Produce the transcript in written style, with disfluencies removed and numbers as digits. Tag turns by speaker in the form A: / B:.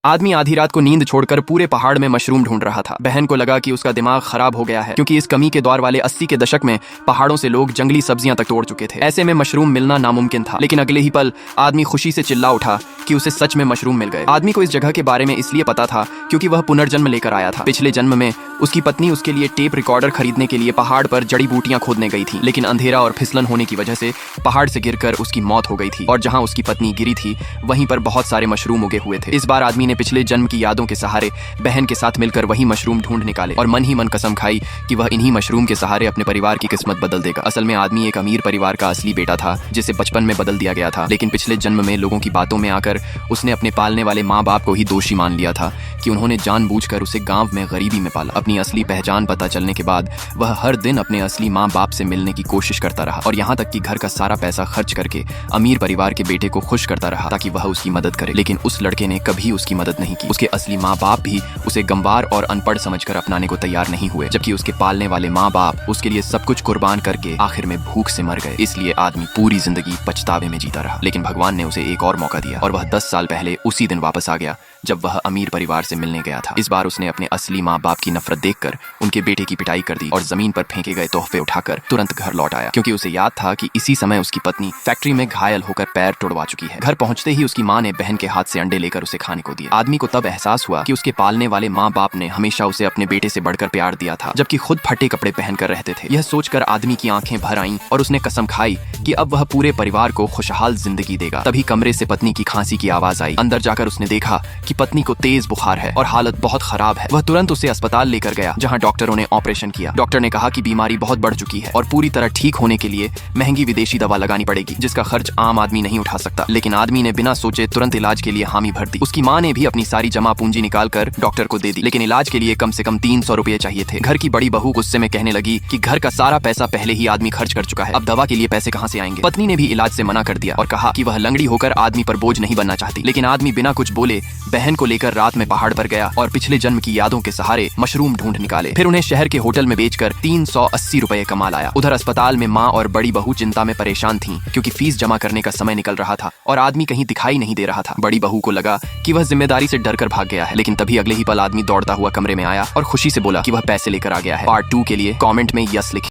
A: आदमी आधी रात को नींद छोड़कर पूरे पहाड़ में मशरूम ढूंढ रहा था। बहन को लगा कि उसका दिमाग खराब हो गया है, क्योंकि इस कमी के दौर वाले 80 के दशक में पहाड़ों से लोग जंगली सब्जियां तक तोड़ चुके थे। ऐसे में मशरूम मिलना नामुमकिन था। लेकिन अगले ही पल आदमी खुशी से चिल्ला उठा कि उसे सच में मशरूम मिल गए। आदमी को इस जगह के बारे में इसलिए पता था क्योंकि वह पुनर्जन्म लेकर आया था। पिछले जन्म में उसकी पत्नी उसके लिए टेप रिकॉर्डर खरीदने के लिए पहाड़ पर जड़ी बूटियां खोदने गई थी, लेकिन अंधेरा और फिसलन होने की वजह से पहाड़ से गिरकर उसकी मौत हो गई थी। और जहां उसकी पत्नी गिरी थी वहीं पर बहुत सारे मशरूम उगे हुए थे। इस बार आदमी ने पिछले जन्म की यादों के सहारे बहन के साथ मिलकर वही मशरूम ढूंढ निकाले और मन ही मन कसम खाई कि वह इन्हीं मशरूम के सहारे अपने परिवार की किस्मत बदल देगा। असल में आदमी एक अमीर परिवार का असली बेटा था, जिसे बचपन में बदल दिया गया था। लेकिन पिछले जन्म में लोगों की बातों में आकर उसने अपने पालने वाले माँ बाप को ही दोषी मान लिया था कि उन्होंने जानबूझकर उसे गांव में गरीबी में पाला। अपनी असली पहचान पता चलने के बाद वह हर दिन अपने असली माँ बाप से मिलने की कोशिश करता रहा और यहाँ तक कि घर का सारा पैसा खर्च करके अमीर परिवार के बेटे को खुश करता रहा ताकि वह उसकी मदद करे। लेकिन उस लड़के ने कभी उसकी मदद नहीं की। उसके असली माँ बाप भी उसे गंवार और अनपढ़ समझकर अपनाने को तैयार नहीं हुए, जबकि उसके पालने वाले माँ बाप उसके लिए सब कुछ कुर्बान करके आखिर में भूख से मर गए। इसलिए आदमी पूरी जिंदगी पछतावे में जीता रहा। लेकिन भगवान ने उसे एक और मौका दिया और वह 10 साल पहले उसी दिन वापस आ गया जब वह अमीर परिवार से मिलने गया था। इस बार उसने अपने असली माँ बाप की नफरत देखकर उनके बेटे की पिटाई कर दी और जमीन पर फेंके गए तोहफे उठाकर तुरंत घर लौट आया, क्योंकि उसे याद था कि इसी समय उसकी पत्नी फैक्ट्री में घायल होकर पैर तोड़वा चुकी है। घर पहुंचते ही उसकी माँ ने बहन के हाथ से अंडे लेकर उसे खाने को दिए। आदमी को तब एहसास हुआ कि उसके पालने वाले माँ बाप ने हमेशा उसे अपने बेटे से बढ़कर प्यार दिया था, जबकि खुद फटे कपड़े पहनकर रहते थे। यह सोचकर आदमी की आंखें भर आईं और उसने कसम खाई कि अब वह पूरे परिवार को खुशहाल जिंदगी देगा। तभी कमरे से पत्नी की खांसी की आवाज आई। अंदर जाकर उसने देखा कि पत्नी को तेज बुखार है और हालत बहुत खराब है। वह तुरंत उसे अस्पताल लेकर गया, जहां डॉक्टरों ने ऑपरेशन किया। डॉक्टर ने कहा कि बीमारी बहुत बढ़ चुकी है और पूरी तरह ठीक होने के लिए महंगी विदेशी दवा लगानी पड़ेगी, जिसका खर्च आम आदमी नहीं उठा सकता। लेकिन आदमी ने बिना सोचे तुरंत इलाज के लिए हामी भर दी। उसकी माँ ने भी अपनी सारी जमा पूंजी निकालकर डॉक्टर को दे दी, लेकिन इलाज के लिए कम से कम 300 रुपए चाहिए थे। घर की बड़ी बहू गुस्से में कहने लगी कि घर का सारा पैसा पहले ही आदमी खर्च कर चुका है, अब दवा के लिए पैसे कहां से आएंगे। पत्नी ने भी इलाज से मना कर दिया और कहा कि वह लंगड़ी होकर आदमी पर बोझ नहीं बनना चाहती। लेकिन आदमी बिना कुछ बोले बहन को लेकर रात में पहाड़ पर गया और पिछले जन्म की यादों के सहारे मशरूम ढूंढ निकाले। फिर उन्हें शहर के होटल में बेचकर 380 रुपए कमा लाया। उधर अस्पताल में माँ और बड़ी बहू चिंता में परेशान थीं, क्योंकि फीस जमा करने का समय निकल रहा था और आदमी कहीं दिखाई नहीं दे रहा था। बड़ी बहू को लगा कि वह जिम्मेदारी से डरकर भाग गया है, लेकिन तभी अगले ही पल आदमी दौड़ता हुआ कमरे में आया और खुशी से बोला कि वह पैसे लेकर आ गया है। पार्ट 2 के लिए कमेंट में यस लिखें।